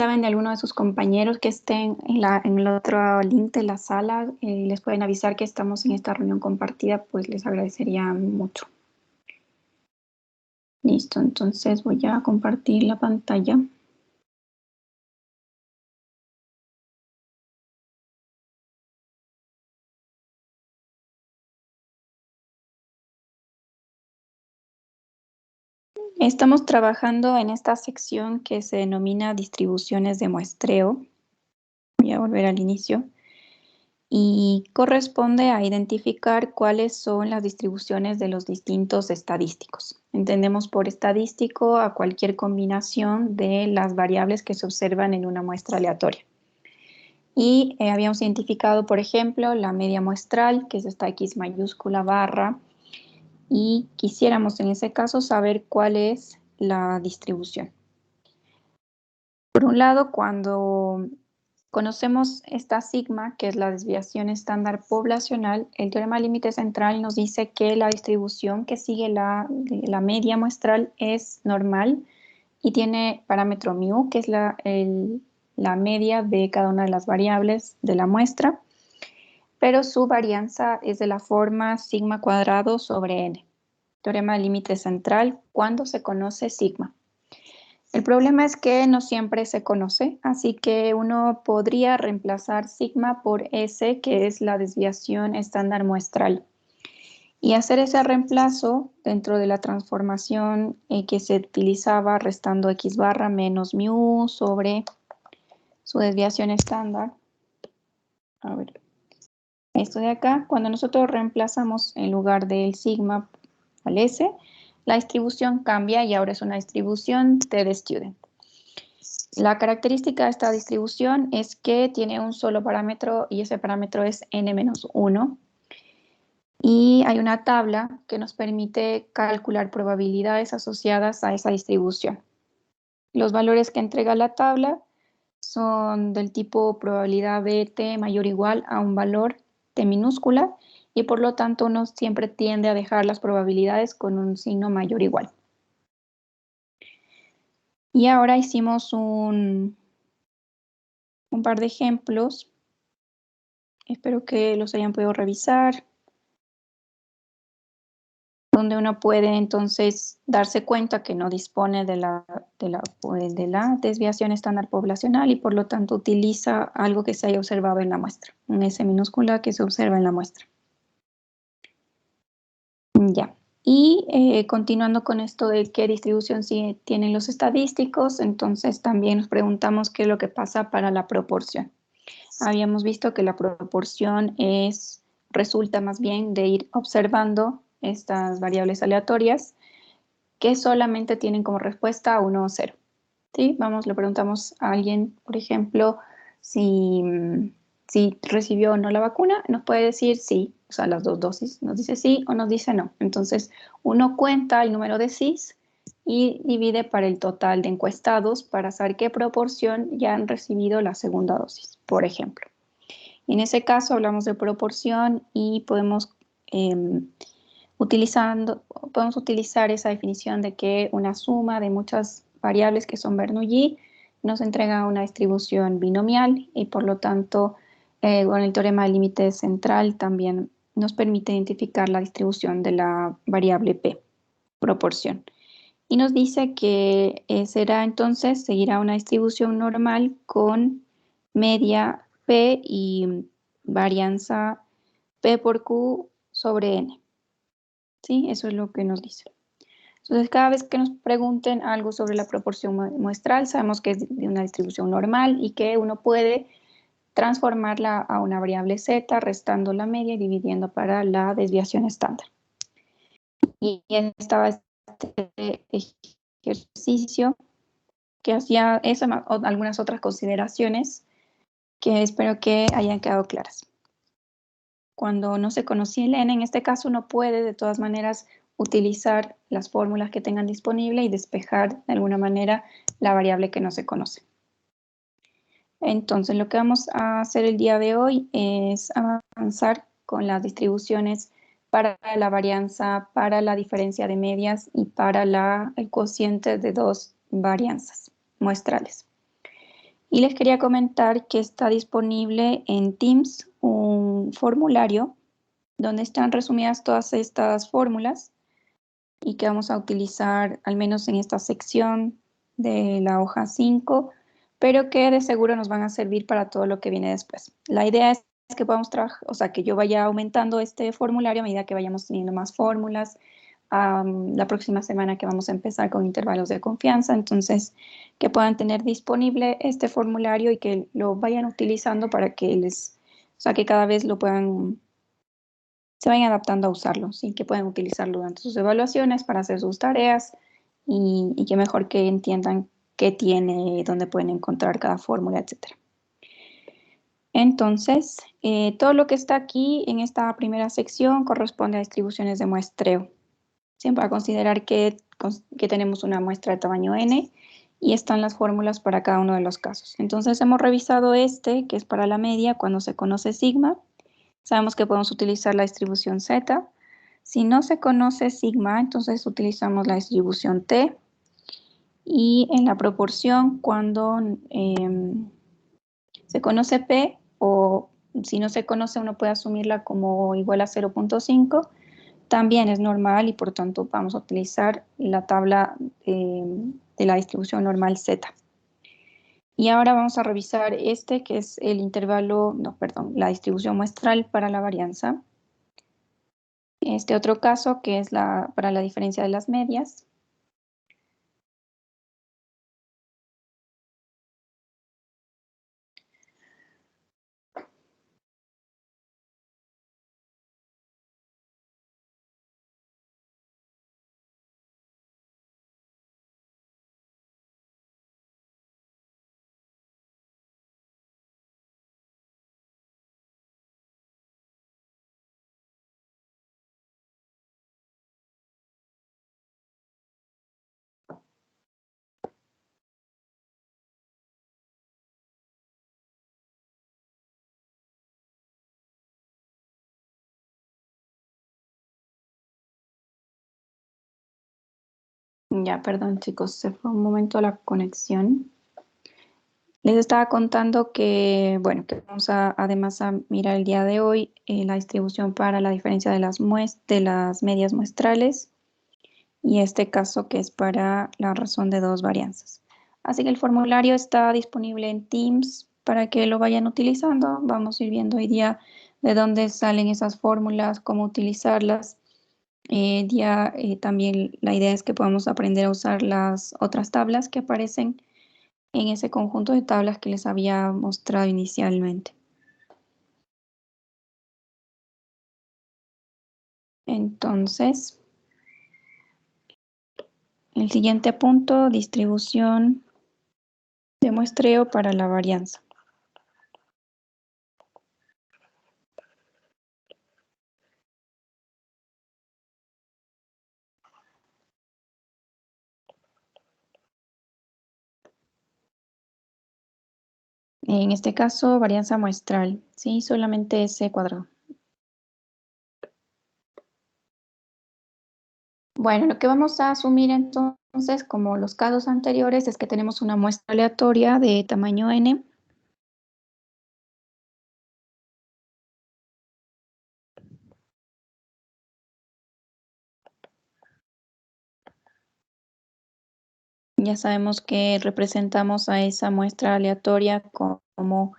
saben de alguno de sus compañeros que estén en el otro link de la sala, les pueden avisar que estamos en esta reunión compartida, pues les agradecería mucho. Listo, entonces voy a compartir la pantalla. Estamos trabajando en esta sección que se denomina distribuciones de muestreo. Voy a volver al inicio. Y corresponde a identificar cuáles son las distribuciones de los distintos estadísticos. Entendemos por estadístico a cualquier combinación de las variables que se observan en una muestra aleatoria. Y habíamos identificado, por ejemplo, la media muestral, que es esta X mayúscula barra, y quisiéramos en ese caso saber cuál es la distribución. Por un lado, cuando conocemos esta sigma, que es la desviación estándar poblacional, el teorema límite central nos dice que la distribución que sigue la media muestral es normal y tiene parámetro mu, que es la media de cada una de las variables de la muestra, pero su varianza es de la forma sigma cuadrado sobre n. Teorema límite central cuando se conoce sigma. El problema es que no siempre se conoce, así que uno podría reemplazar sigma por S, que es la desviación estándar muestral. Y hacer ese reemplazo dentro de la transformación que se utilizaba restando x barra menos mu sobre su desviación estándar. A ver, esto de acá, cuando nosotros reemplazamos en lugar del sigma al S, la distribución cambia y ahora es una distribución t de student. La característica de esta distribución es que tiene un solo parámetro y ese parámetro es n-1. Y hay una tabla que nos permite calcular probabilidades asociadas a esa distribución. Los valores que entrega la tabla son del tipo probabilidad de t mayor o igual a un valor t minúscula y por lo tanto uno siempre tiende a dejar las probabilidades con un signo mayor o igual. Y ahora hicimos un par de ejemplos. Espero que los hayan podido revisar, donde uno puede entonces darse cuenta que no dispone de la desviación estándar poblacional y por lo tanto utiliza algo que se haya observado en la muestra, un S minúscula que se observa en la muestra. Ya. Y continuando con esto de qué distribución sí tienen los estadísticos, entonces también nos preguntamos qué es lo que pasa para la proporción. Habíamos visto que la proporción resulta más bien de ir observando estas variables aleatorias que solamente tienen como respuesta 1 o 0. ¿Sí? Le preguntamos a alguien, por ejemplo, si recibió o no la vacuna, nos puede decir sí, o sea, las dos dosis, nos dice sí o nos dice no. Entonces, uno cuenta el número de sís y divide para el total de encuestados para saber qué proporción ya han recibido la segunda dosis, por ejemplo. En ese caso hablamos de proporción y podemos utilizar esa definición de que una suma de muchas variables que son Bernoulli nos entrega una distribución binomial y por lo tanto con el teorema del límite central también nos permite identificar la distribución de la variable p, proporción. Y nos dice que seguirá una distribución normal con media p y varianza p por q sobre n. ¿Sí? Eso es lo que nos dice. Entonces, cada vez que nos pregunten algo sobre la proporción muestral, sabemos que es de una distribución normal y que uno puede transformarla a una variable z, restando la media y dividiendo para la desviación estándar. Y estaba este ejercicio que hacía eso, o algunas otras consideraciones que espero que hayan quedado claras. Cuando no se conocía el n, en este caso uno puede de todas maneras utilizar las fórmulas que tengan disponible y despejar de alguna manera la variable que no se conoce. Entonces lo que vamos a hacer el día de hoy es avanzar con las distribuciones para la varianza, para la diferencia de medias y para el cociente de dos varianzas muestrales. Y les quería comentar que está disponible en Teams un formulario donde están resumidas todas estas fórmulas y que vamos a utilizar al menos en esta sección de la hoja 5, pero que de seguro nos van a servir para todo lo que viene después. La idea es que podamos trabajar, o sea, que yo vaya aumentando este formulario a medida que vayamos teniendo más fórmulas. La próxima semana que vamos a empezar con intervalos de confianza, entonces que puedan tener disponible este formulario y que lo vayan utilizando para que o sea, que cada vez lo puedan se vayan adaptando a usarlo, ¿sí? Que pueden utilizarlo durante sus evaluaciones para hacer sus tareas y que mejor que entiendan qué tiene, dónde pueden encontrar cada fórmula, etc. Entonces, todo lo que está aquí en esta primera sección corresponde a distribuciones de muestreo. Siempre a considerar que tenemos una muestra de tamaño n y están las fórmulas para cada uno de los casos. Entonces, hemos revisado que es para la media, cuando se conoce sigma. Sabemos que podemos utilizar la distribución z. Si no se conoce sigma, entonces utilizamos la distribución t. Y en la proporción, cuando se conoce p, o si no se conoce, uno puede asumirla como igual a 0.5, también es normal y por tanto vamos a utilizar la tabla de la distribución normal z. Y ahora vamos a revisar que es el intervalo, no, perdón, la distribución muestral para la varianza. Este otro caso que es para la diferencia de las medias. Ya, perdón chicos, se fue un momento la conexión. Les estaba contando que, bueno, que vamos además a mirar el día de hoy la distribución para la diferencia de las medias muestrales y este caso que es para la razón de dos varianzas. Así que el formulario está disponible en Teams para que lo vayan utilizando. Vamos a ir viendo hoy día de dónde salen esas fórmulas, cómo utilizarlas. También la idea es que podamos aprender a usar las otras tablas que aparecen en ese conjunto de tablas que les había mostrado inicialmente. Entonces, el siguiente punto, distribución de muestreo para la varianza. En este caso, varianza muestral, ¿sí? Solamente ese cuadrado. Bueno, lo que vamos a asumir entonces, como los casos anteriores, es que tenemos una muestra aleatoria de tamaño n. Ya sabemos que representamos a esa muestra aleatoria como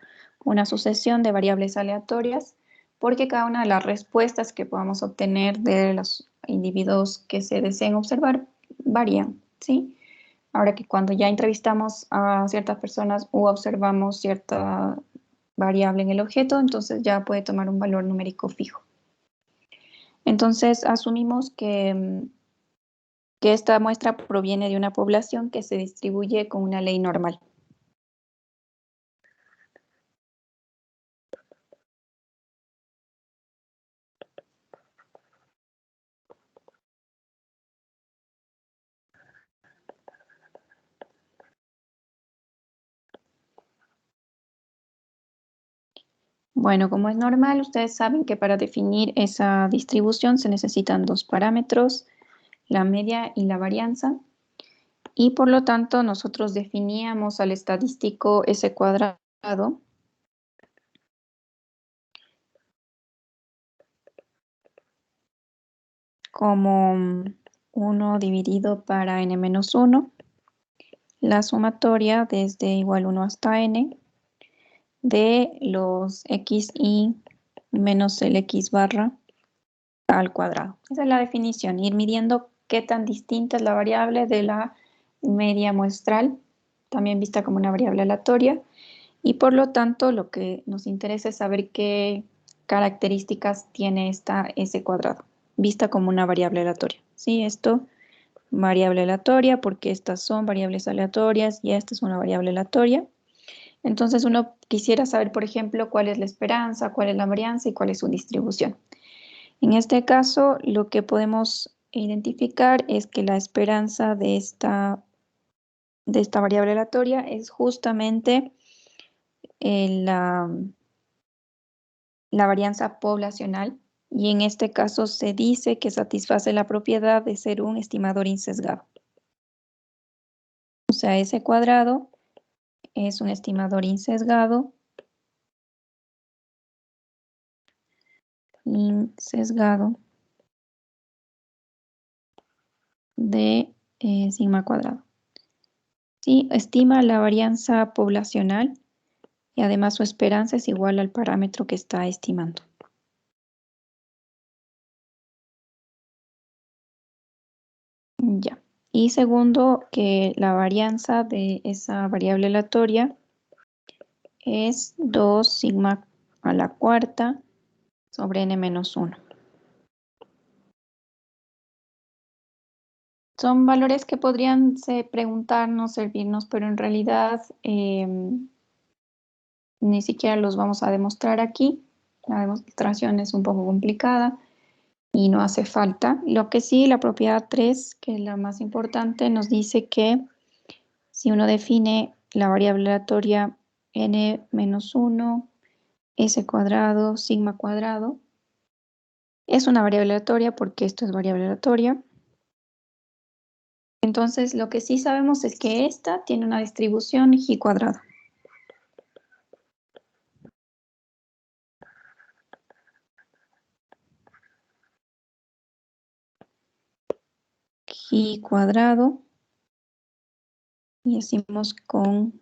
una sucesión de variables aleatorias, porque cada una de las respuestas que podamos obtener de los individuos que se deseen observar varían, ¿sí? Ahora que cuando ya entrevistamos a ciertas personas u observamos cierta variable en el objeto, entonces ya puede tomar un valor numérico fijo. Entonces asumimos que esta muestra proviene de una población que se distribuye con una ley normal. Bueno, como es normal, ustedes saben que para definir esa distribución se necesitan dos parámetros, la media y la varianza. Y por lo tanto, nosotros definíamos al estadístico S cuadrado como 1 dividido para n-1, la sumatoria desde igual 1 hasta n de los xi menos el x barra al cuadrado. Esa es la definición, ir midiendo qué tan distinta es la variable de la media muestral, también vista como una variable aleatoria, y por lo tanto lo que nos interesa es saber qué características tiene esta S cuadrado, vista como una variable aleatoria. ¿Sí? Esto, variable aleatoria, porque estas son variables aleatorias y esta es una variable aleatoria. Entonces uno quisiera saber, por ejemplo, cuál es la esperanza, cuál es la varianza y cuál es su distribución. En este caso, lo que podemos identificar es que la esperanza de esta variable aleatoria es justamente la varianza poblacional, y en este caso se dice que satisface la propiedad de ser un estimador insesgado. O sea, S cuadrado es un estimador insesgado de sigma cuadrado. Sí, estima la varianza poblacional y además su esperanza es igual al parámetro que está estimando. Ya. Y segundo, que la varianza de esa variable aleatoria es 2 sigma a la cuarta sobre n-1. Son valores que podrían preguntarnos, servirnos, pero en realidad ni siquiera los vamos a demostrar aquí. La demostración es un poco complicada y no hace falta. Lo que sí, la propiedad 3, que es la más importante, nos dice que si uno define la variable aleatoria n-1, S cuadrado, sigma cuadrado, es una variable aleatoria porque esto es variable aleatoria. Entonces, lo que sí sabemos es que esta tiene una distribución G cuadrado. G cuadrado, y decimos con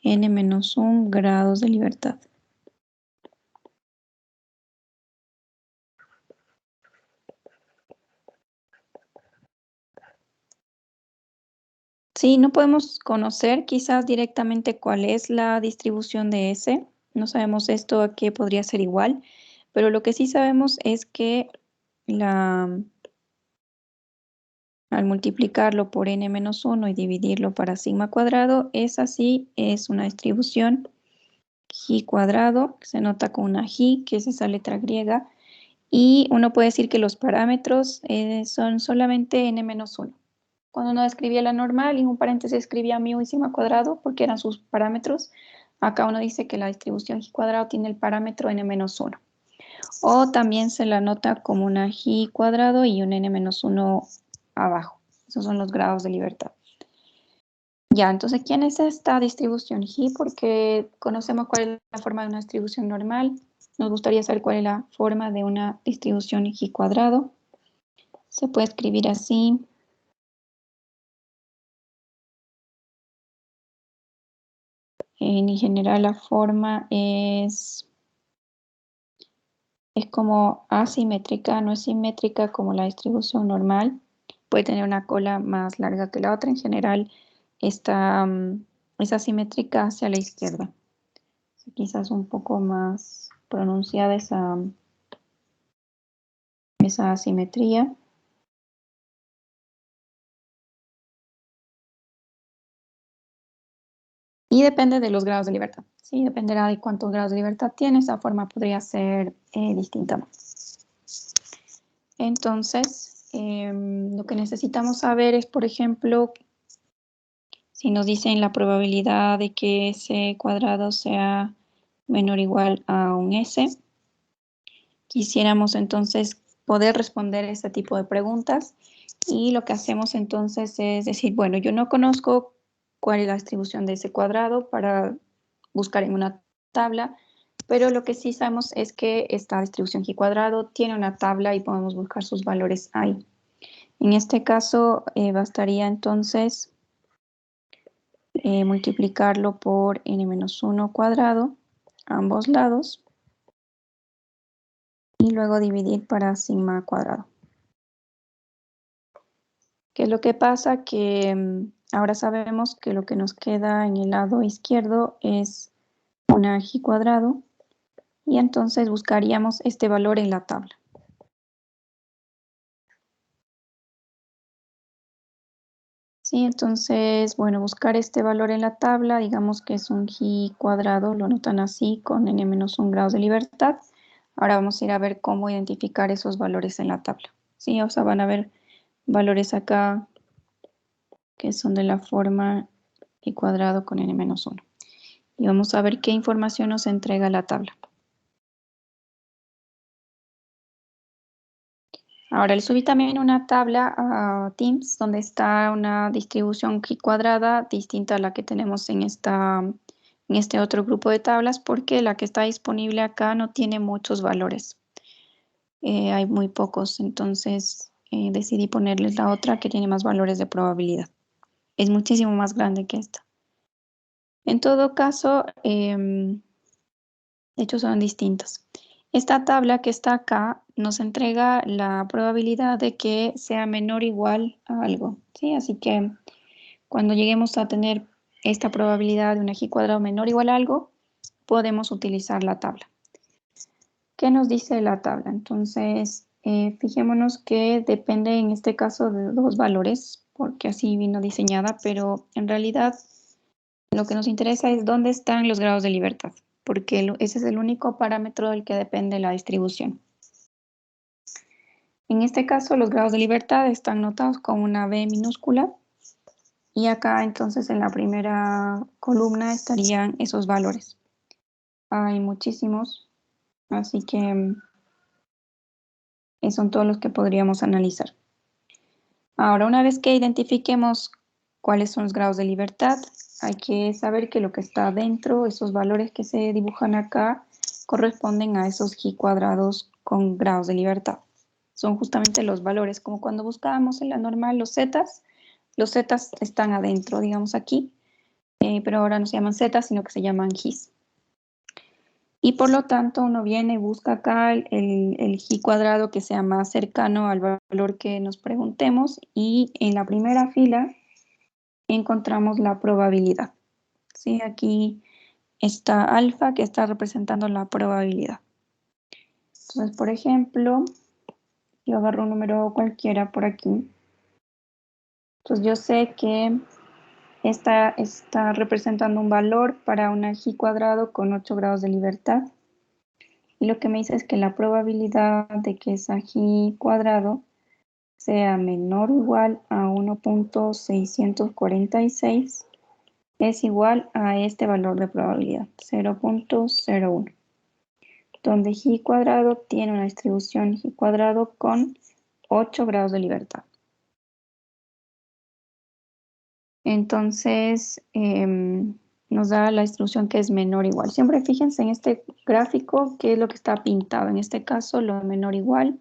n-1 grados de libertad. Sí, no podemos conocer quizás directamente cuál es la distribución de S. No sabemos esto a qué podría ser igual, pero lo que sí sabemos es que al multiplicarlo por n-1 y dividirlo para sigma cuadrado, esa sí es una distribución G cuadrado, que se nota con una G, que es esa letra griega, y uno puede decir que los parámetros son solamente n-1. Cuando uno escribía la normal, y en un paréntesis escribía mu y sigma cuadrado, porque eran sus parámetros, acá uno dice que la distribución G cuadrado tiene el parámetro n-1. O también se la nota como una G cuadrado y un n-1 abajo. Esos son los grados de libertad. Ya, entonces, ¿quién es esta distribución G? Porque conocemos cuál es la forma de una distribución normal. Nos gustaría saber cuál es la forma de una distribución G cuadrado. Se puede escribir así. En general la forma es como asimétrica, no es simétrica como la distribución normal. Puede tener una cola más larga que la otra. En general es asimétrica hacia la izquierda. Quizás un poco más pronunciada esa asimetría. Y depende de los grados de libertad. Sí, dependerá de cuántos grados de libertad tiene. Esa forma podría ser distinta. Entonces, lo que necesitamos saber es, por ejemplo, si nos dicen la probabilidad de que S cuadrado sea menor o igual a un S, quisiéramos entonces poder responder este tipo de preguntas Y lo que hacemos entonces es decir, bueno, yo no conozco cuál es la distribución de ese cuadrado para buscar en una tabla, pero lo que sí sabemos es que esta distribución G cuadrado tiene una tabla y podemos buscar sus valores ahí. En este caso, bastaría entonces multiplicarlo por n-1 cuadrado, ambos lados, y luego dividir para sigma cuadrado. ¿Qué es lo que pasa? Que ahora sabemos que lo que nos queda en el lado izquierdo es una G cuadrado, y entonces buscaríamos este valor en la tabla. Sí, entonces, bueno, buscar este valor en la tabla, digamos que es un G cuadrado, lo notan así, con n-1 grados de libertad. Ahora vamos a ir a ver cómo identificar esos valores en la tabla. Sí, o sea, van a ver valores acá que son de la forma G cuadrado con n-1. Y vamos a ver qué información nos entrega la tabla. Ahora le subí también una tabla a Teams donde está una distribución G cuadrada distinta a la que tenemos en este otro grupo de tablas, porque la que está disponible acá no tiene muchos valores. Hay muy pocos, entonces decidí ponerles la otra que tiene más valores de probabilidad. Es muchísimo más grande que esta. En todo caso, de hecho son distintas. Esta tabla que está acá nos entrega la probabilidad de que sea menor o igual a algo, ¿sí? Así que cuando lleguemos a tener esta probabilidad de una G cuadrado menor o igual a algo, podemos utilizar la tabla. ¿Qué nos dice la tabla? Entonces, fijémonos que depende en este caso de dos valores, porque así vino diseñada, pero en realidad lo que nos interesa es dónde están los grados de libertad, porque ese es el único parámetro del que depende la distribución. En este caso, los grados de libertad están notados con una B minúscula, y acá entonces en la primera columna estarían esos valores. Hay muchísimos, así que son todos los que podríamos analizar. Ahora, una vez que identifiquemos cuáles son los grados de libertad, hay que saber que lo que está dentro, esos valores que se dibujan acá, corresponden a esos G cuadrados con grados de libertad. Son justamente los valores, como cuando buscábamos en la normal los zetas están adentro, digamos aquí, pero ahora no se llaman zetas, sino que se llaman Gs. Y por lo tanto uno viene y busca acá el G cuadrado que sea más cercano al valor que nos preguntemos, y en la primera fila encontramos la probabilidad. ¿Sí? Aquí está alfa, que está representando la probabilidad. Entonces, por ejemplo, yo agarro un número cualquiera por aquí. Entonces yo sé que esta está representando un valor para una G cuadrado con 8 grados de libertad. Y lo que me dice es que la probabilidad de que esa G cuadrado sea menor o igual a 1.646 es igual a este valor de probabilidad, 0.01, donde G cuadrado tiene una distribución G cuadrado con 8 grados de libertad. Entonces, nos da la distribución que es menor o igual. Siempre fíjense en este gráfico qué es lo que está pintado. En este caso, lo menor o igual.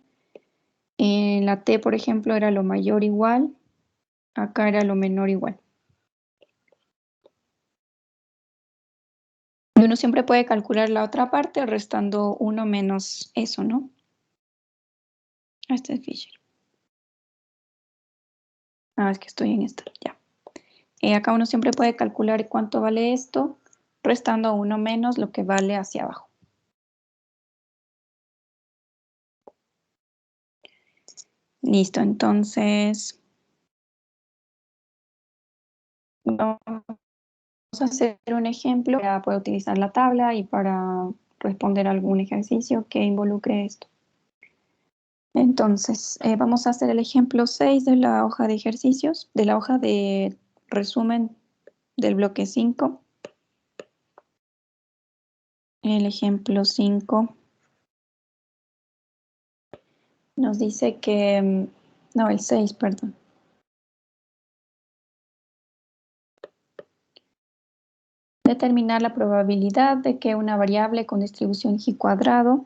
En la T, por ejemplo, era lo mayor o igual. Acá era lo menor o igual. Y uno siempre puede calcular la otra parte restando 1 menos eso, ¿no? Este es Fisher. Ah, es que estoy en esta, ya. Acá uno siempre puede calcular cuánto vale esto, restando 1 menos lo que vale hacia abajo. Listo, entonces vamos a hacer un ejemplo para poder utilizar la tabla y para responder algún ejercicio que involucre esto. Entonces, vamos a hacer el ejemplo 6 de la hoja de ejercicios, de la hoja de resumen del bloque 5. El ejemplo 5 nos dice que No, el 6, perdón. Determinar la probabilidad de que una variable con distribución G cuadrado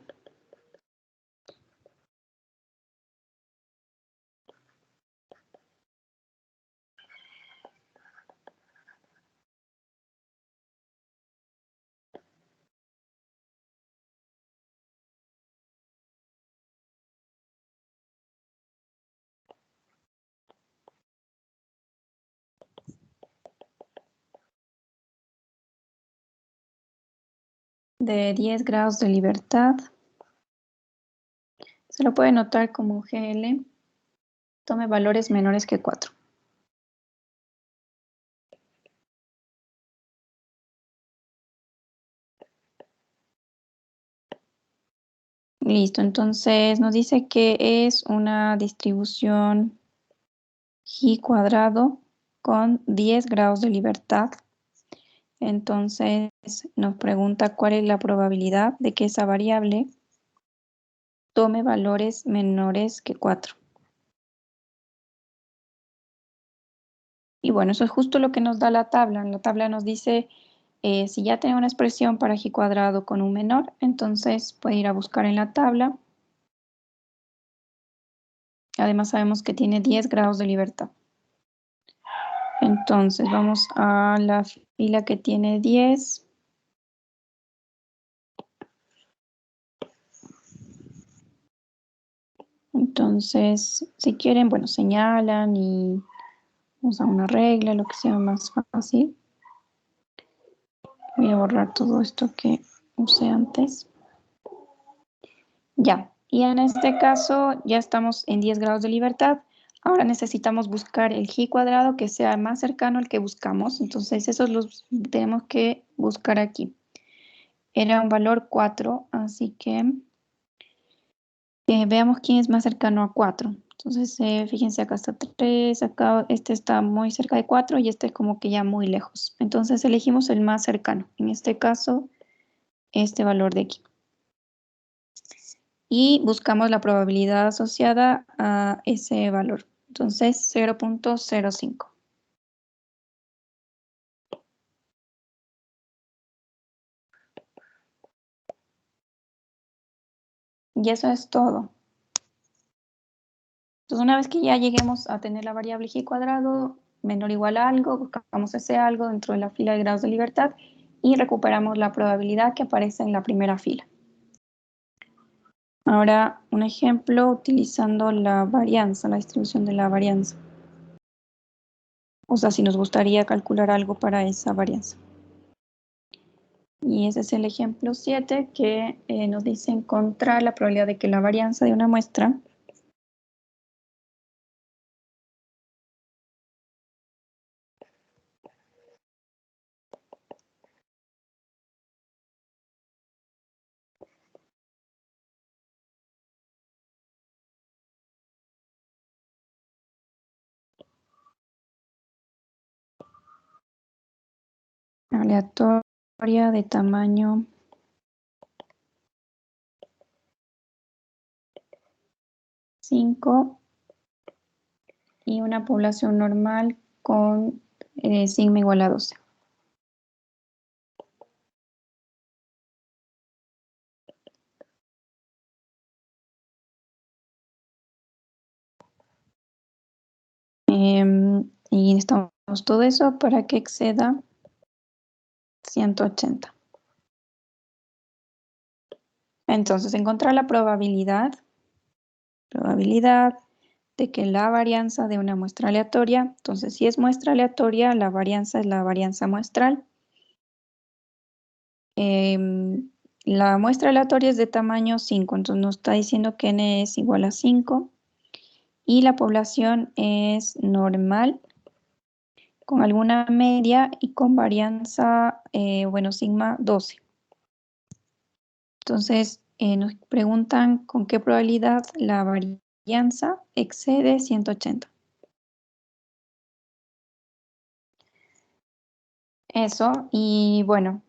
de 10 grados de libertad, se lo puede notar como GL, tome valores menores que 4. Listo, entonces nos dice que es una distribución G cuadrado con 10 grados de libertad. Entonces nos pregunta cuál es la probabilidad de que esa variable tome valores menores que 4. Y bueno, eso es justo lo que nos da la tabla. La tabla nos dice, si ya tengo una expresión para G cuadrado con un menor, entonces puede ir a buscar en la tabla. Además sabemos que tiene 10 grados de libertad. Entonces vamos a la fila que tiene 10. Entonces, si quieren, bueno, señalan y usan una regla, lo que sea más fácil. Voy a borrar todo esto que usé antes. Ya, y en este caso ya estamos en 10 grados de libertad. Ahora necesitamos buscar el G cuadrado que sea más cercano al que buscamos. Entonces, esos los tenemos que buscar aquí. Era un valor 4, así que veamos quién es más cercano a 4. Entonces, fíjense, acá está 3, acá este está muy cerca de 4 y este es como que ya muy lejos. Entonces, elegimos el más cercano. En este caso, este valor de aquí. Y buscamos la probabilidad asociada a ese valor. Entonces, 0.05. Y eso es todo. Entonces, una vez que ya lleguemos a tener la variable G cuadrado menor o igual a algo, buscamos ese algo dentro de la fila de grados de libertad y recuperamos la probabilidad que aparece en la primera fila. Ahora, un ejemplo utilizando la varianza, la distribución de la varianza. O sea, si nos gustaría calcular algo para esa varianza. Y ese es el ejemplo 7 que nos dice encontrar la probabilidad de que la varianza de una muestra aleatoria de tamaño 5 y una población normal con sigma igual a 12. Y necesitamos todo eso para que exceda 180. Entonces, encontrar la probabilidad de que la varianza de una muestra aleatoria, entonces si es muestra aleatoria, la varianza es la varianza muestral. La muestra aleatoria es de tamaño 5, entonces nos está diciendo que n es igual a 5 y la población es normal con alguna media y con varianza, bueno, sigma 12. Entonces nos preguntan con qué probabilidad la varianza excede 180. Eso, y bueno,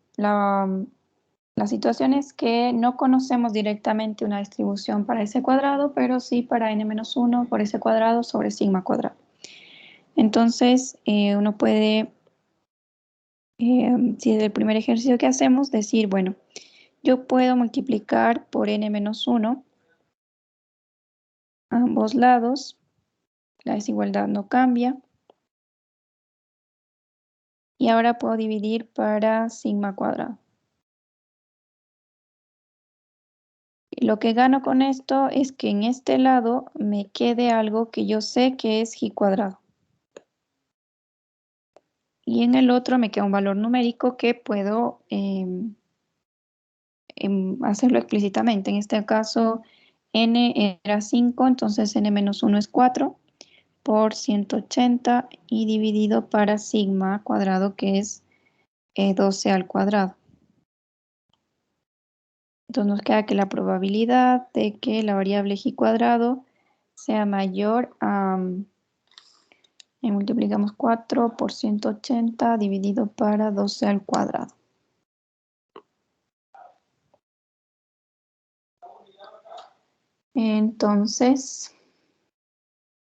La situación es que no conocemos directamente una distribución para ese cuadrado, pero sí para n-1 por ese cuadrado sobre sigma cuadrado. Entonces, uno puede, si es el primer ejercicio que hacemos, decir, bueno, yo puedo multiplicar por n-1 a ambos lados. La desigualdad no cambia. Y ahora puedo dividir para sigma cuadrado. Lo que gano con esto es que en este lado me quede algo que yo sé que es g cuadrado. Y en el otro me queda un valor numérico que puedo hacerlo explícitamente. En este caso, n era 5, entonces n-1 es 4 por 180 y dividido para sigma cuadrado, que es 12 al cuadrado. Entonces nos queda que la probabilidad de que la variable g cuadrado sea mayor a... multiplicamos 4 por 180 dividido para 12 al cuadrado. Entonces,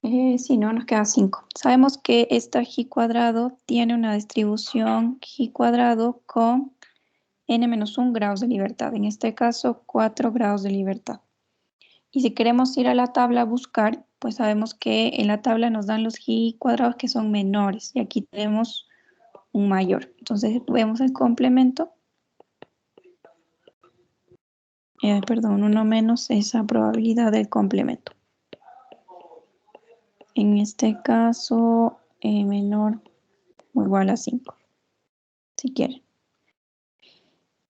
si no, nos queda 5. Sabemos que esta g cuadrado tiene una distribución g cuadrado con n-1 grados de libertad. En este caso, 4 grados de libertad. Y si queremos ir a la tabla a buscar, pues sabemos que en la tabla nos dan los g cuadrados que son menores. Y aquí tenemos un mayor. Entonces, vemos el complemento. Perdón, 1 menos esa probabilidad del complemento. En este caso, menor o igual a 5, si quieren.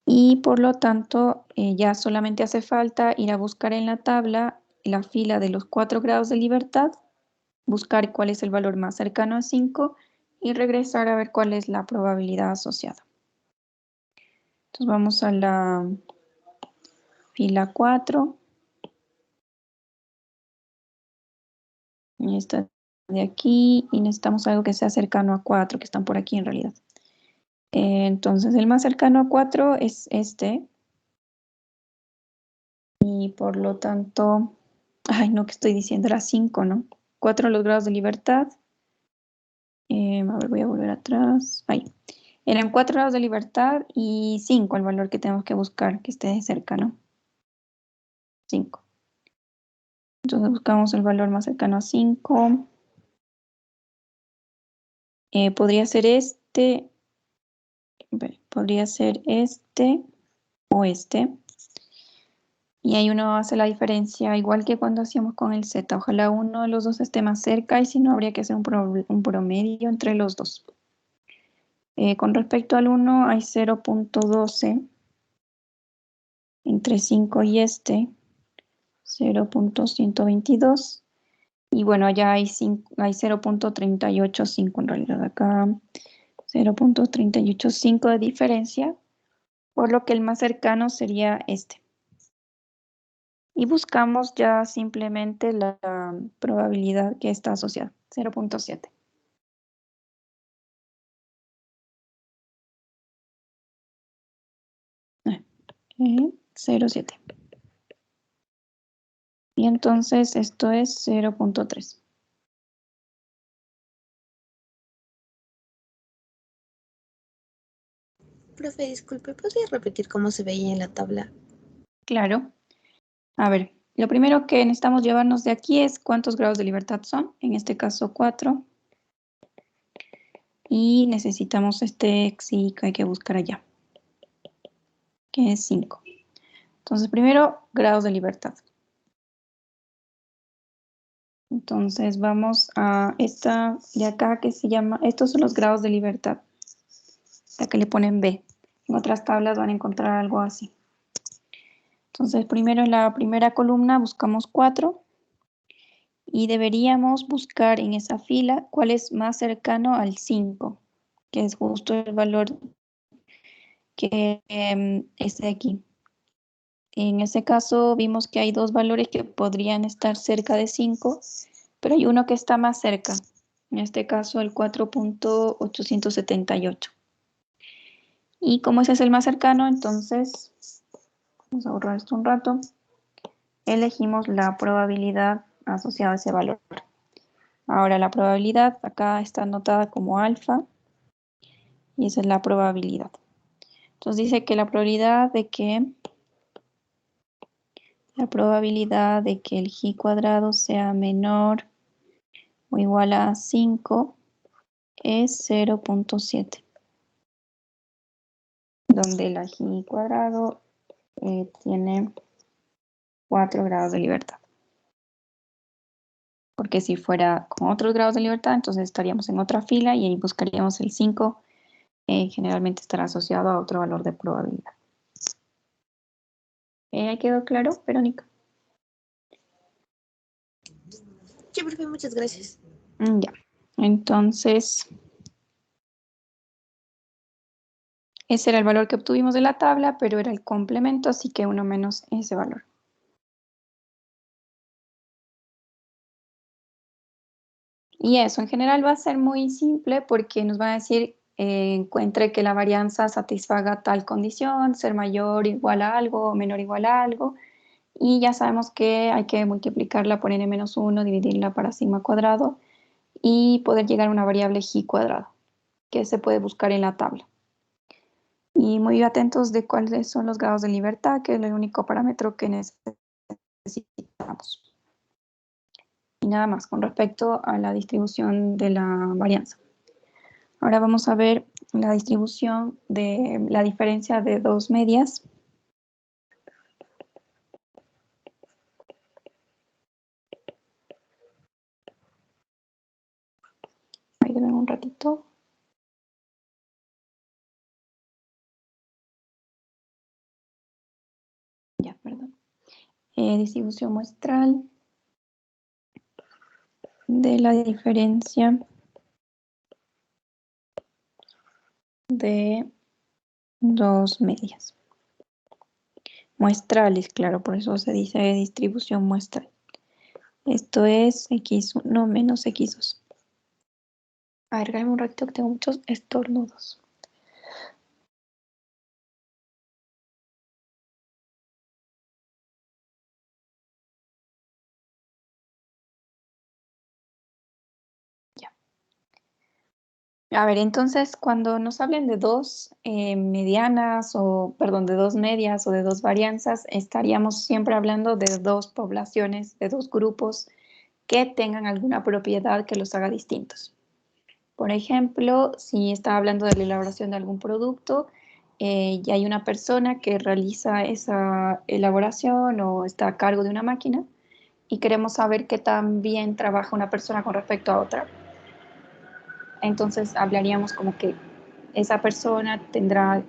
Y por lo tanto, ya solamente hace falta ir a buscar en la tabla la fila de los 4 grados de libertad, buscar cuál es el valor más cercano a 5 y regresar a ver cuál es la probabilidad asociada. Entonces vamos a la fila 4. Esta de aquí y necesitamos algo que sea cercano a 4, que están por aquí en realidad. Entonces el más cercano a 4 es este. Y por lo tanto, ay no, ¿qué estoy diciendo? Era 5, ¿no? 4 los grados de libertad. A ver, voy a volver atrás. Ahí. Eran 4 grados de libertad y 5 el valor que tenemos que buscar, que esté cerca, ¿no? 5. Entonces buscamos el valor más cercano a 5. Podría ser este. Podría ser este o este. Y ahí uno hace la diferencia igual que cuando hacíamos con el z. Ojalá uno de los dos esté más cerca y si no habría que hacer un promedio entre los dos. Con respecto al 1 hay 0.12 entre 5 y este, 0.122. Y bueno, allá hay 0.385 en realidad. Acá 0.385 de diferencia, por lo que el más cercano sería este. Y buscamos ya simplemente la probabilidad que está asociada, 0.7. 0.7. Y entonces esto es 0.3. Profe, disculpe, ¿podría repetir cómo se veía en la tabla? Claro. A ver, lo primero que necesitamos llevarnos de aquí es cuántos grados de libertad son. En este caso 4. Y necesitamos este xi que hay que buscar allá, que es 5. Entonces primero, grados de libertad. Entonces vamos a esta de acá que se llama, estos son los grados de libertad. La que le ponen B. En otras tablas van a encontrar algo así. Entonces primero en la primera columna buscamos 4. Y deberíamos buscar en esa fila cuál es más cercano al 5, que es justo el valor que es de aquí. En ese caso vimos que hay dos valores que podrían estar cerca de 5, pero hay uno que está más cerca. En este caso el 4.878. Y como ese es el más cercano, entonces Vamos a borrar esto un rato. Elegimos la probabilidad asociada a ese valor. Ahora la probabilidad acá está anotada como alfa y esa es la probabilidad. Entonces dice que la probabilidad de que el g cuadrado sea menor o igual a 5 es 0.7, donde la g cuadrado tiene 4 grados de libertad. Porque si fuera con otros grados de libertad, entonces estaríamos en otra fila y ahí buscaríamos el 5, generalmente estará asociado a otro valor de probabilidad. ¿Quedó claro, Verónica? Sí, profe, muchas gracias. Ya, entonces ese era el valor que obtuvimos de la tabla, pero era el complemento, así que 1 menos ese valor. Y eso en general va a ser muy simple porque nos va a decir encuentre que la varianza satisfaga tal condición, ser mayor o igual a algo o menor o igual a algo. Y ya sabemos que hay que multiplicarla por n-1, dividirla para sigma cuadrado y poder llegar a una variable g cuadrado, que se puede buscar en la tabla. Y muy atentos de cuáles son los grados de libertad, que es el único parámetro que necesitamos. Y nada más con respecto a la distribución de la varianza. Ahora vamos a ver la distribución de la diferencia de dos medias. Ahí deben un ratito. Ya, perdón. Distribución muestral de la diferencia de dos medias. Muestrales, claro, por eso se dice distribución muestral. Esto es x1 menos x2. A ver, un ratito que tengo muchos estornudos. Ya. A ver, entonces cuando nos hablen de dos medianas o, perdón, de dos medias o de dos varianzas, estaríamos siempre hablando de dos poblaciones, de dos grupos que tengan alguna propiedad que los haga distintos. Por ejemplo, si está hablando de la elaboración de algún producto y hay una persona que realiza esa elaboración o está a cargo de una máquina y queremos saber qué tan bien trabaja una persona con respecto a otra. Entonces hablaríamos como que esa persona tendrá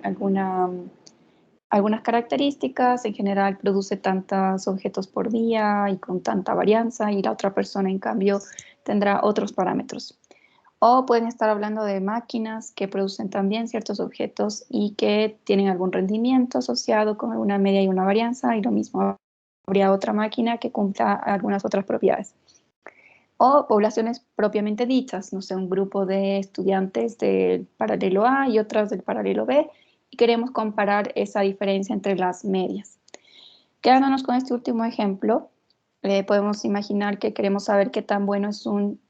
algunas características, en general produce tantos objetos por día y con tanta varianza, y la otra persona en cambio tendrá otros parámetros. O pueden estar hablando de máquinas que producen también ciertos objetos y que tienen algún rendimiento asociado con alguna media y una varianza, y lo mismo habría otra máquina que cumpla algunas otras propiedades. O poblaciones propiamente dichas, no sé, un grupo de estudiantes del paralelo A y otras del paralelo B, y queremos comparar esa diferencia entre las medias. Quedándonos con este último ejemplo, podemos imaginar que queremos saber qué tan bueno es un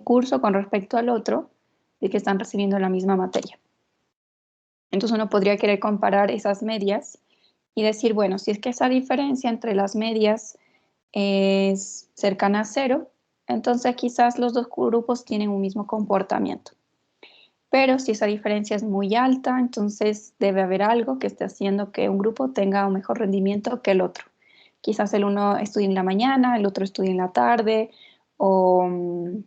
curso con respecto al otro, de que están recibiendo la misma materia. Entonces uno podría querer comparar esas medias y decir, bueno, si es que esa diferencia entre las medias es cercana a 0, entonces quizás los dos grupos tienen un mismo comportamiento. Pero si esa diferencia es muy alta, entonces debe haber algo que esté haciendo que un grupo tenga un mejor rendimiento que el otro. Quizás el uno estudie en la mañana, el otro estudie en la tarde, o no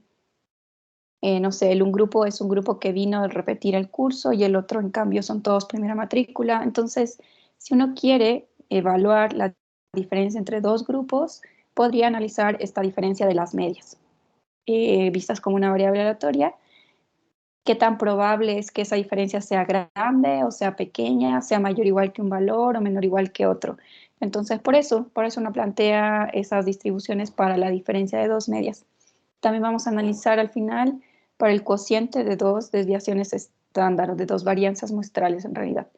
sé, un grupo es un grupo que vino a repetir el curso y el otro en cambio son todos primera matrícula. Entonces, si uno quiere evaluar la diferencia entre dos grupos, podría analizar esta diferencia de las medias, vistas como una variable aleatoria. ¿Qué tan probable es que esa diferencia sea grande o sea pequeña, sea mayor o igual que un valor o menor o igual que otro? Entonces, por eso uno plantea esas distribuciones para la diferencia de dos medias. También vamos a analizar al final para el cociente de dos desviaciones estándar, de dos varianzas muestrales en realidad.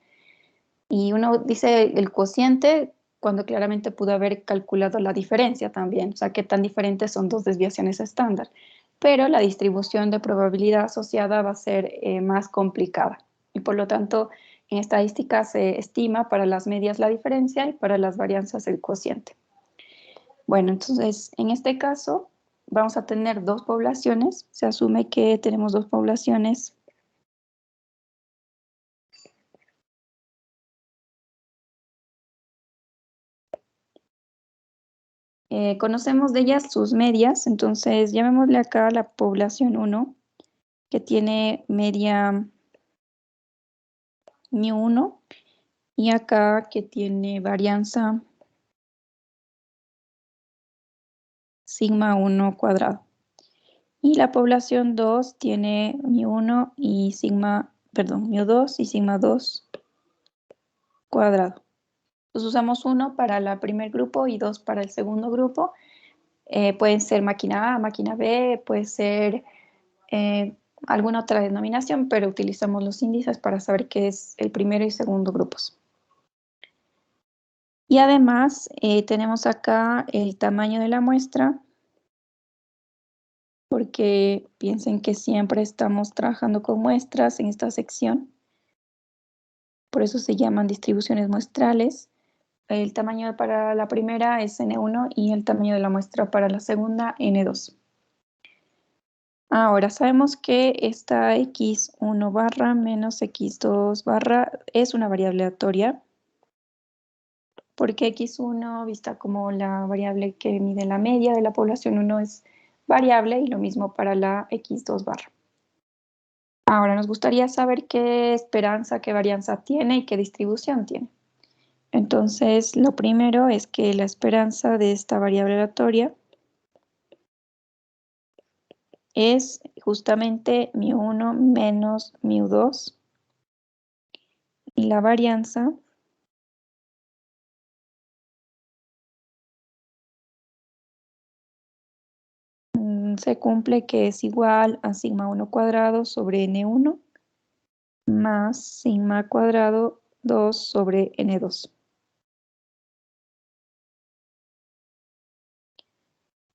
Y uno dice el cociente cuando claramente pudo haber calculado la diferencia también, o sea, qué tan diferentes son dos desviaciones estándar. Pero la distribución de probabilidad asociada va a ser más complicada. Y por lo tanto, en estadística se estima para las medias la diferencia y para las varianzas el cociente. Bueno, entonces, en este caso, vamos a tener dos poblaciones. Se asume que tenemos dos poblaciones. Conocemos de ellas sus medias, entonces llamémosle acá la población 1, que tiene media μ1, y acá que tiene varianza sigma 1 cuadrado. Y la población 2 tiene μ1 y sigma, perdón, μ2 y sigma 2 cuadrado. Entonces usamos 1 para el primer grupo y 2 para el segundo grupo. Pueden ser máquina A, máquina B, puede ser alguna otra denominación, pero utilizamos los índices para saber qué es el primero y segundo grupos. Y además tenemos acá el tamaño de la muestra, porque piensen que siempre estamos trabajando con muestras en esta sección. Por eso se llaman distribuciones muestrales. El tamaño para la primera es N1 y el tamaño de la muestra para la segunda, N2. Ahora sabemos que esta x1 barra menos x2 barra es una variable aleatoria, porque x1, vista como la variable que mide la media de la población 1, es variable, y lo mismo para la x2 barra. Ahora nos gustaría saber qué esperanza, qué varianza tiene y qué distribución tiene. Entonces, lo primero es que la esperanza de esta variable aleatoria es justamente μ1 menos μ2, y la varianza se cumple, que es igual a sigma 1 cuadrado sobre n1 más sigma cuadrado 2 sobre n2.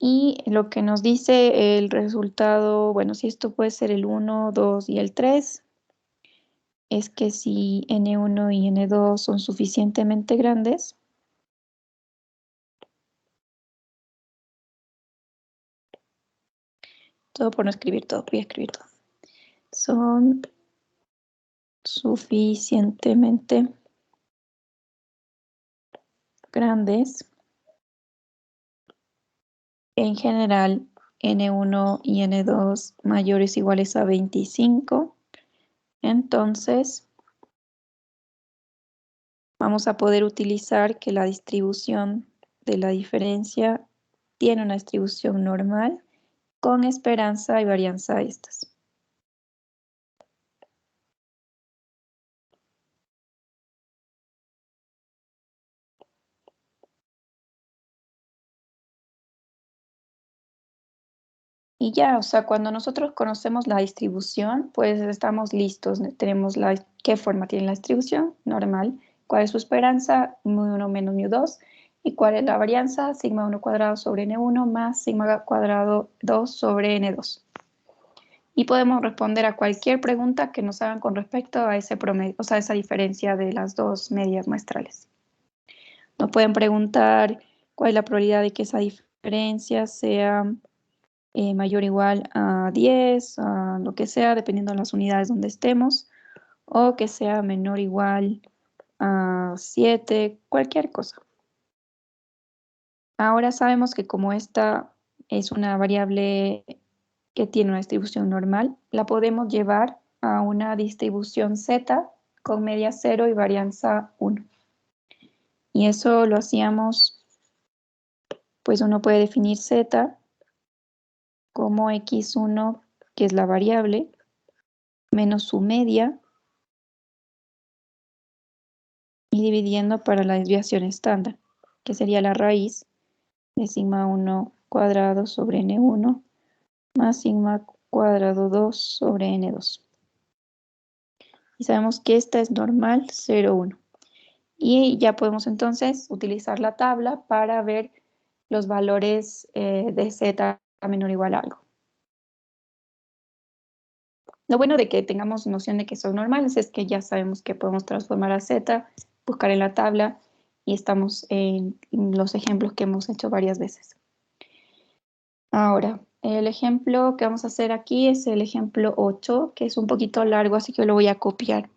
Y lo que nos dice el resultado, bueno, si esto puede ser el 1, 2 y el 3, es que si n1 y n2 son suficientemente grandes, todo por no escribir todo, voy a escribir todo. Son suficientemente grandes, en general n1 y n2 mayores o iguales a 25, entonces vamos a poder utilizar que la distribución de la diferencia tiene una distribución normal con esperanza y varianza a estas. Y ya, o sea, cuando nosotros conocemos la distribución, pues estamos listos. Tenemos qué forma tiene la distribución, normal. ¿Cuál es su esperanza? μ1 menos μ2. ¿Y cuál es la varianza? Sigma 1 cuadrado sobre n1 más sigma cuadrado 2 sobre n2. Y podemos responder a cualquier pregunta que nos hagan con respecto a ese promedio, o sea, esa diferencia de las dos medias muestrales. Nos pueden preguntar cuál es la probabilidad de que esa diferencia sea mayor o igual a 10, a lo que sea, dependiendo de las unidades donde estemos, o que sea menor o igual a 7, cualquier cosa. Ahora sabemos que como esta es una variable que tiene una distribución normal, la podemos llevar a una distribución z con media 0 y varianza 1. Y eso lo hacíamos, pues uno puede definir z como x1, que es la variable, menos su media, y dividiendo para la desviación estándar, que sería la raíz de sigma 1 cuadrado sobre n1 más sigma cuadrado 2 sobre n2. Y sabemos que esta es normal 0, 1. Y ya podemos entonces utilizar la tabla para ver los valores de z menor o igual a algo. Lo bueno de que tengamos noción de que son normales es que ya sabemos que podemos transformar a z, buscar en la tabla y estamos en los ejemplos que hemos hecho varias veces. Ahora, el ejemplo que vamos a hacer aquí es el ejemplo 8, que es un poquito largo, así que lo voy a copiar.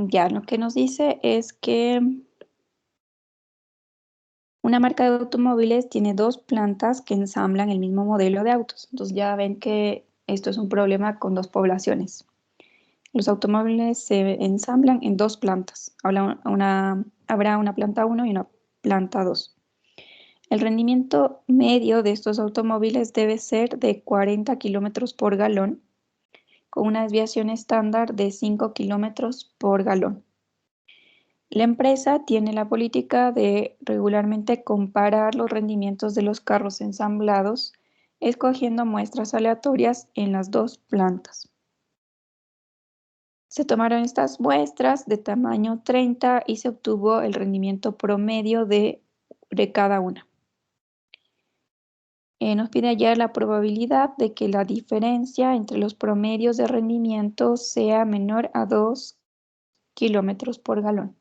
Ya, lo que nos dice es que una marca de automóviles tiene dos plantas que ensamblan el mismo modelo de autos. Entonces ya ven que esto es un problema con dos poblaciones. Los automóviles se ensamblan en dos plantas. Habrá una planta 1 y una planta 2. El rendimiento medio de estos automóviles debe ser de 40 kilómetros por galón, con una desviación estándar de 5 kilómetros por galón. La empresa tiene la política de regularmente comparar los rendimientos de los carros ensamblados, escogiendo muestras aleatorias en las dos plantas. Se tomaron estas muestras de tamaño 30 y se obtuvo el rendimiento promedio de cada una. Nos pide hallar la probabilidad de que la diferencia entre los promedios de rendimiento sea menor a 2 kilómetros por galón.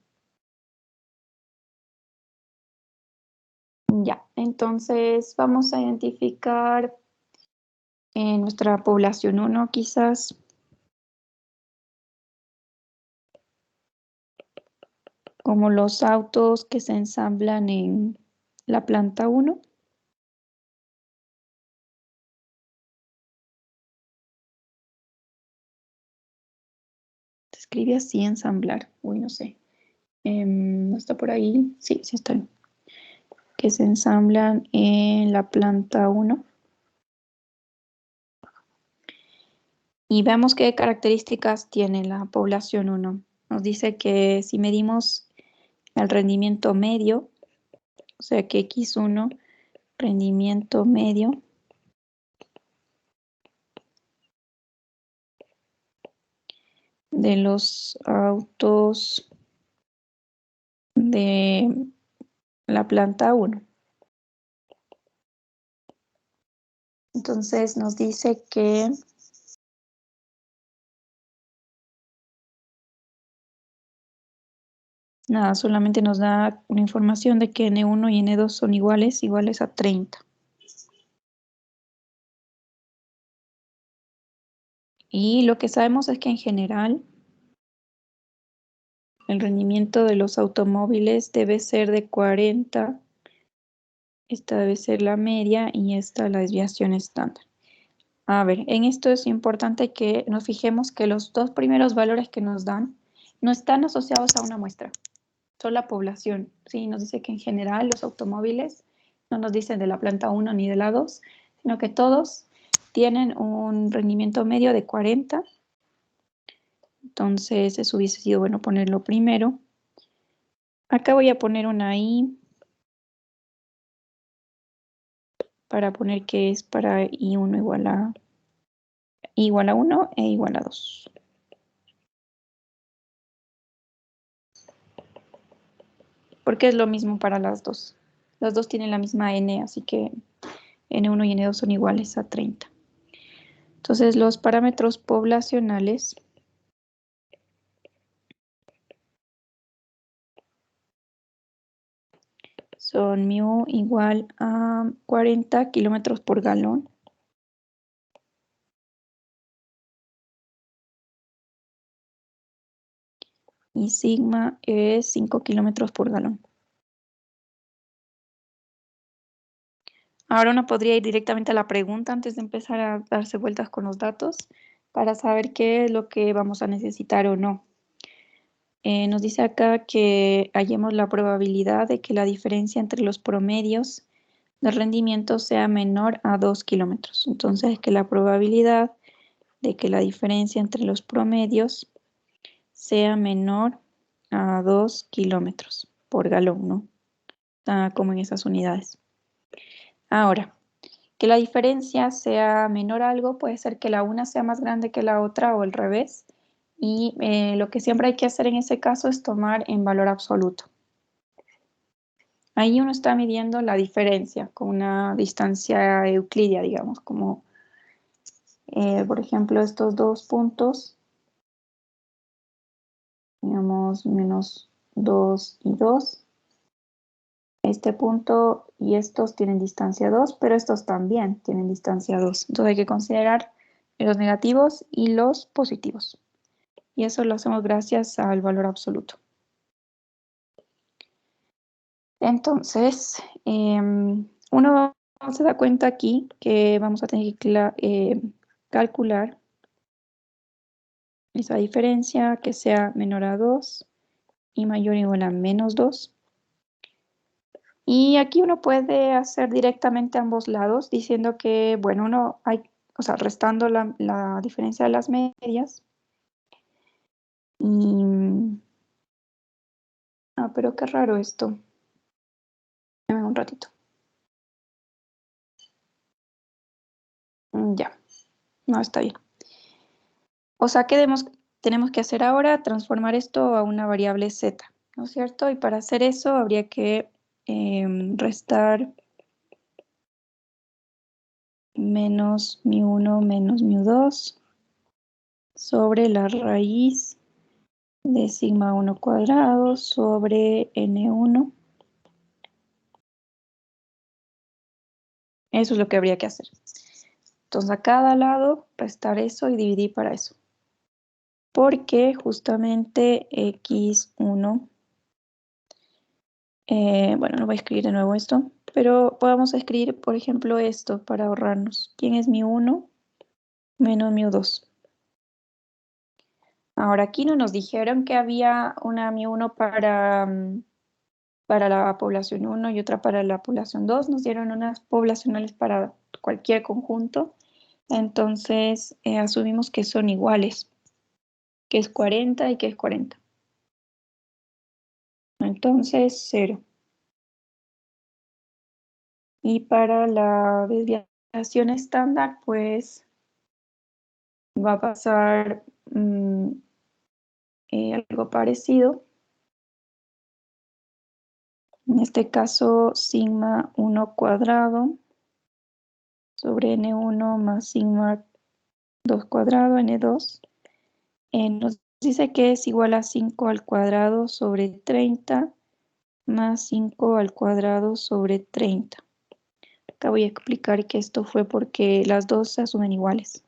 Ya, entonces vamos a identificar en nuestra población 1 quizás como los autos que se ensamblan en la planta 1. Se escribe así, ensamblar. Uy, no sé. ¿No está por ahí? Sí, sí está. Que se ensamblan en la planta 1. Y veamos qué características tiene la población 1. Nos dice que si medimos el rendimiento medio, o sea que X1, rendimiento medio, de los autos de la planta 1. Entonces nos dice que nada, solamente nos da una información de que N1 y N2 son iguales a 30. Y lo que sabemos es que en general el rendimiento de los automóviles debe ser de 40. Esta debe ser la media y esta la desviación estándar. A ver, en esto es importante que nos fijemos que los dos primeros valores que nos dan no están asociados a una muestra, son la población. Sí, nos dice que en general los automóviles no nos dicen de la planta 1 ni de la 2, sino que todos tienen un rendimiento medio de 40. Entonces eso hubiese sido bueno ponerlo primero. Acá voy a poner una I para poner que es para I1 igual a 1 e igual a 2. Porque es lo mismo para las dos. Las dos tienen la misma N, así que N1 y N2 son iguales a 30. Entonces los parámetros poblacionales son mu igual a 40 kilómetros por galón. Y sigma es 5 kilómetros por galón. Ahora uno podría ir directamente a la pregunta antes de empezar a darse vueltas con los datos. para saber qué es lo que vamos a necesitar o no. Nos dice acá que hallemos la probabilidad de que la diferencia entre los promedios de rendimiento sea menor a 2 kilómetros. Entonces, que la probabilidad de que la diferencia entre los promedios sea menor a 2 kilómetros por galón, ¿no? Está como en esas unidades. Ahora, que la diferencia sea menor a algo, puede ser que la una sea más grande que la otra o al revés. Y lo que siempre hay que hacer en ese caso es tomar en valor absoluto. Ahí uno está midiendo la diferencia con una distancia euclidia, digamos, como por ejemplo estos dos puntos, digamos menos 2 y 2. Este punto y estos tienen distancia 2, pero estos también tienen distancia 2. Entonces hay que considerar los negativos y los positivos. Y eso lo hacemos gracias al valor absoluto. Entonces, uno se da cuenta aquí que vamos a tener que calcular esa diferencia que sea menor a 2 y mayor o igual a menos 2. Y aquí uno puede hacer directamente ambos lados diciendo que, bueno, restando la diferencia de las medias. Pero qué raro esto. Dame un ratito. Ya, no está bien. O sea, ¿qué tenemos que hacer ahora? Transformar esto a una variable z, ¿no es cierto? Y para hacer eso habría que restar menos μ1 menos μ2 sobre la raíz de sigma 1 cuadrado sobre n1. Eso es lo que habría que hacer. Entonces a cada lado restar eso y dividir para eso. Porque justamente x1, bueno, no voy a escribir de nuevo esto, pero podemos escribir, por ejemplo, esto para ahorrarnos. ¿Quién es μ1 menos μ2? Ahora aquí no nos dijeron que había una μ1 para la población 1 y otra para la población 2. Nos dieron unas poblacionales para cualquier conjunto. Entonces asumimos que son iguales, que es 40 y que es 40. Entonces 0. Y para la desviación estándar, pues va a pasar algo parecido. En este caso, sigma 1 cuadrado sobre n1 más sigma 2 cuadrado, n2. Nos dice que es igual a 5 al cuadrado sobre 30 más 5 al cuadrado sobre 30. Acá voy a explicar que esto fue porque las dos se asumen iguales.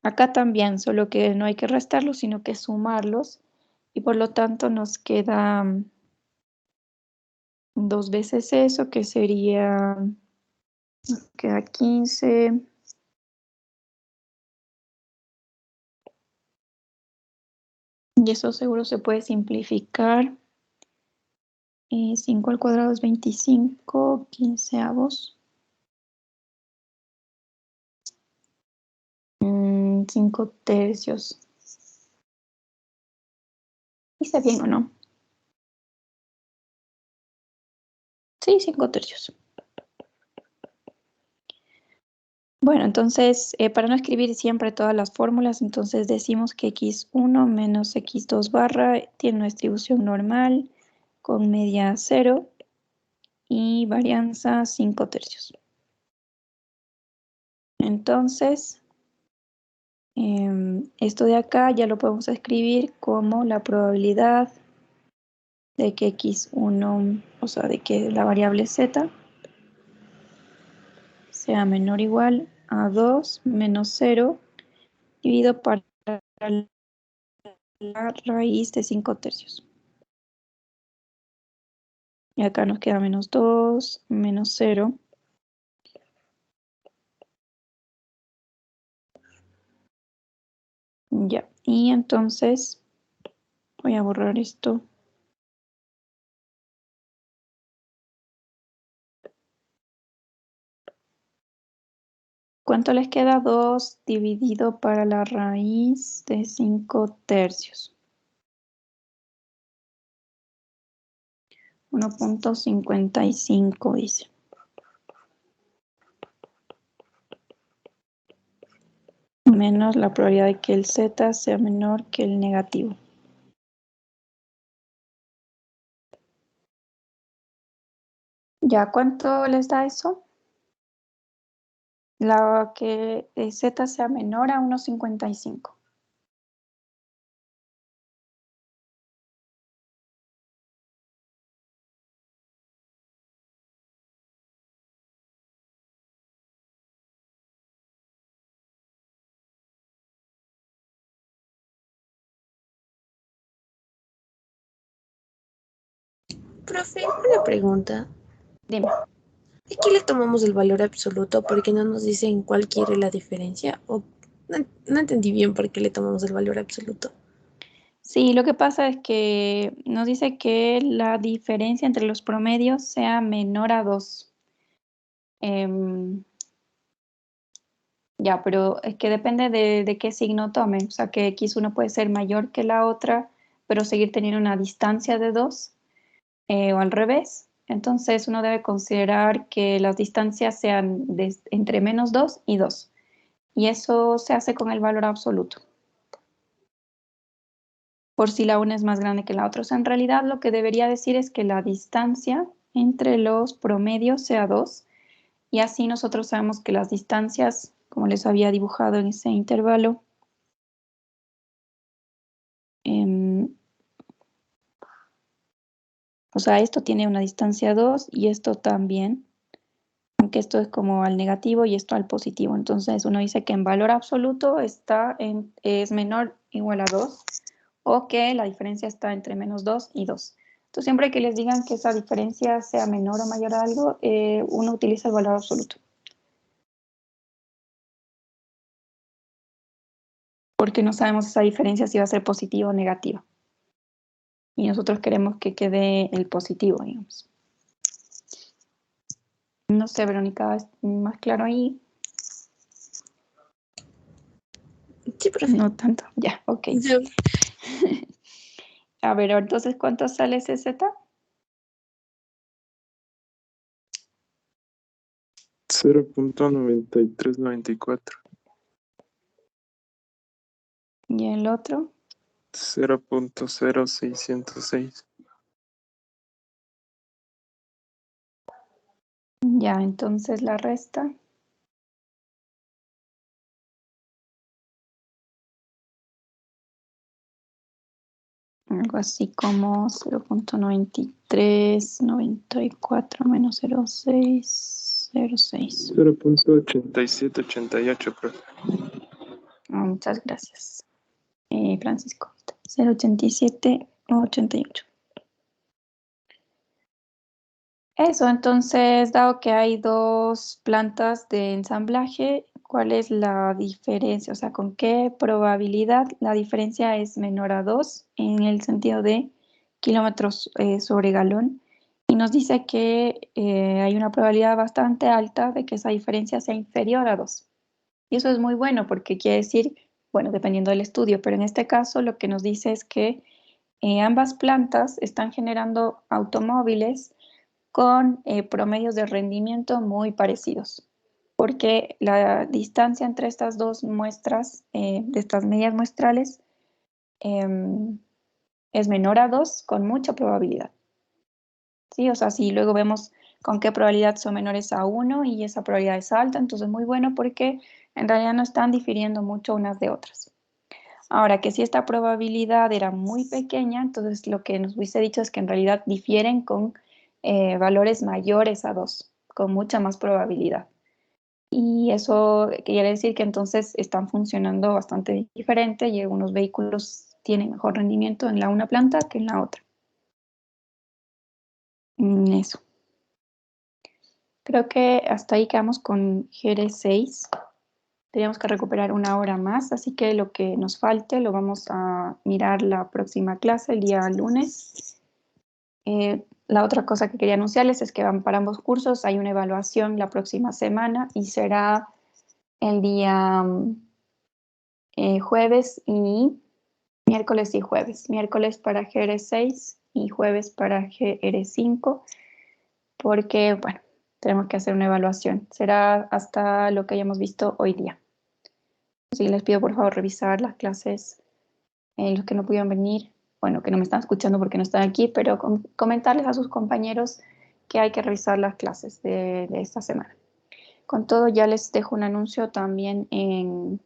Acá también, solo que no hay que restarlos, sino que sumarlos. Y por lo tanto nos queda 2 veces eso, que sería, nos queda 15. Y eso seguro se puede simplificar. 5 al cuadrado es 25, 15avos. 5 tercios. ¿Hice bien o no? Sí, 5 tercios. Bueno, entonces, para no escribir siempre todas las fórmulas, entonces decimos que x1 menos x2 barra tiene una distribución normal con media 0 y varianza 5 tercios. Entonces, esto de acá ya lo podemos escribir como la probabilidad de que x1, o sea, de que la variable z sea menor o igual a 2 menos 0 dividido por la raíz de 5 tercios. Y acá nos queda menos 2, menos 0. Ya, y entonces voy a borrar esto. ¿Cuánto les queda? 2 dividido para la raíz de 5 tercios. 1.55 dice. Menos la probabilidad de que el z sea menor que el negativo. ¿Ya cuánto les da eso? La que z sea menor a 1.55. Profe, una pregunta. Dime. ¿Aquí le tomamos el valor absoluto porque no nos dicen cuál quiere la diferencia? O no entendí bien por qué le tomamos el valor absoluto. Sí, lo que pasa es que nos dice que la diferencia entre los promedios sea menor a 2. Ya, pero es que depende de qué signo tome. O sea, que X1 puede ser mayor que la otra, pero seguir teniendo una distancia de 2, o al revés. Entonces uno debe considerar que las distancias sean entre menos 2 y 2. Y eso se hace con el valor absoluto. Por si la una es más grande que la otra. O sea, en realidad lo que debería decir es que la distancia entre los promedios sea 2. Y así nosotros sabemos que las distancias, como les había dibujado en ese intervalo, o sea, esto tiene una distancia 2 y esto también, aunque esto es como al negativo y esto al positivo. Entonces uno dice que en valor absoluto es menor o igual a 2, o que la diferencia está entre menos 2 y 2. Entonces siempre que les digan que esa diferencia sea menor o mayor a algo, uno utiliza el valor absoluto. Porque no sabemos esa diferencia si va a ser positiva o negativa. Y nosotros queremos que quede el positivo, digamos. No sé, Verónica, ¿es más claro ahí? Sí, profe. No tanto. Ya, ok. Yo- A ver, entonces, ¿cuánto sale ese z? 0.9394. Y el otro, 0.0606. ya, entonces la resta. Algo así como 0.9394 menos 0.606. 0.8788, profe. Muchas gracias, Francisco. 0.8788. Eso, entonces, dado que hay dos plantas de ensamblaje, ¿cuál es la diferencia? O sea, ¿con qué probabilidad la diferencia es menor a 2 en el sentido de kilómetros sobre galón? Y nos dice que hay una probabilidad bastante alta de que esa diferencia sea inferior a 2. Y eso es muy bueno porque quiere decir, bueno, dependiendo del estudio, pero en este caso lo que nos dice es que ambas plantas están generando automóviles con promedios de rendimiento muy parecidos, porque la distancia entre estas dos muestras, de estas medias muestrales, es menor a 2 con mucha probabilidad. ¿Sí? O sea, si luego vemos con qué probabilidad son menores a 1 y esa probabilidad es alta, entonces muy bueno porque en realidad no están difiriendo mucho unas de otras. Ahora, que si esta probabilidad era muy pequeña, entonces lo que nos hubiese dicho es que en realidad difieren con valores mayores a 2, con mucha más probabilidad. Y eso quiere decir que entonces están funcionando bastante diferente y algunos vehículos tienen mejor rendimiento en la una planta que en la otra. Eso. Creo que hasta ahí quedamos con GR6. Teníamos que recuperar 1 hora más, así que lo que nos falte lo vamos a mirar la próxima clase, el día lunes. La otra cosa que quería anunciarles es que van para ambos cursos, hay una evaluación la próxima semana y será el día jueves y miércoles y jueves. Miércoles para GR6 y jueves para GR5, porque, bueno, tenemos que hacer una evaluación. Será hasta lo que hayamos visto hoy día. Así que les pido por favor revisar las clases, los que no pudieron venir, bueno, que no me están escuchando porque no están aquí, pero comentarles a sus compañeros que hay que revisar las clases de esta semana. Con todo, ya les dejo un anuncio también en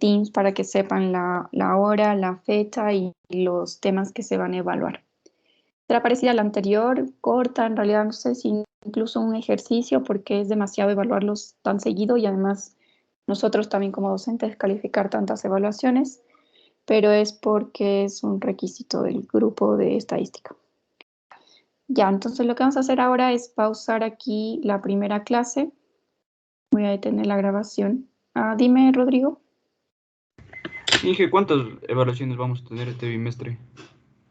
Teams para que sepan la hora, la fecha y los temas que se van a evaluar. Será parecida a la anterior, corta, en realidad no sé si incluso un ejercicio porque es demasiado evaluarlos tan seguido y además nosotros también como docentes calificar tantas evaluaciones, pero es porque es un requisito del grupo de estadística. Ya, entonces lo que vamos a hacer ahora es pausar aquí la primera clase. Voy a detener la grabación. Dime, Rodrigo. Inge, ¿cuántas evaluaciones vamos a tener este bimestre?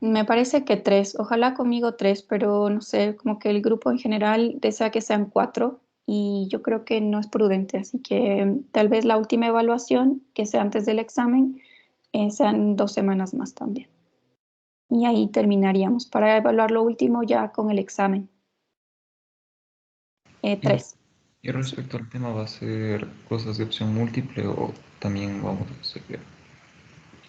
Me parece que 3, ojalá conmigo 3, pero no sé, como que el grupo en general desea que sean 4 y yo creo que no es prudente, así que tal vez la última evaluación, que sea antes del examen, sean 2 semanas más también. Y ahí terminaríamos para evaluar lo último ya con el examen. 3. Y respecto al tema, ¿va a ser cosas de opción múltiple o también vamos a hacer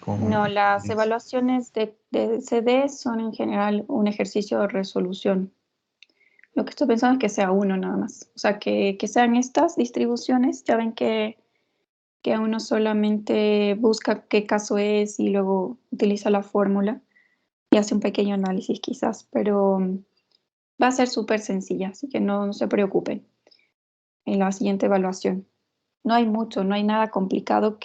como No, las evaluaciones de CD son en general un ejercicio de resolución. Lo que estoy pensando es que sea uno nada más. O sea, que sean estas distribuciones. Ya ven que uno solamente busca qué caso es y luego utiliza la fórmula y hace un pequeño análisis quizás, pero va a ser súper sencilla, así que no se preocupen en la siguiente evaluación. No hay mucho, no hay nada complicado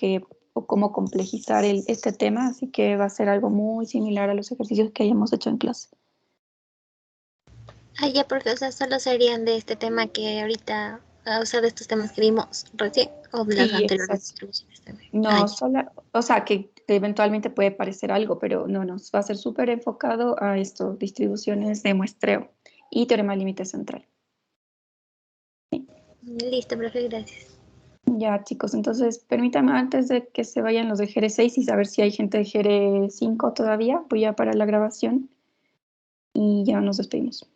o cómo complejizar este tema, así que va a ser algo muy similar a los ejercicios que hayamos hecho en clase. Ah, ya, porque, o sea, solo serían de este tema que ahorita, o sea, de estos temas que vimos recién, o de las Sí, anteriores exacto. distribuciones también. No, o sea, que eventualmente puede parecer algo, pero no, va a ser súper enfocado a esto, distribuciones de muestreo y teorema del límite central. Listo, profe, gracias. Ya, chicos, entonces permítanme antes de que se vayan los de GR6 y saber si hay gente de GR5 todavía, voy a parar la grabación y ya nos despedimos.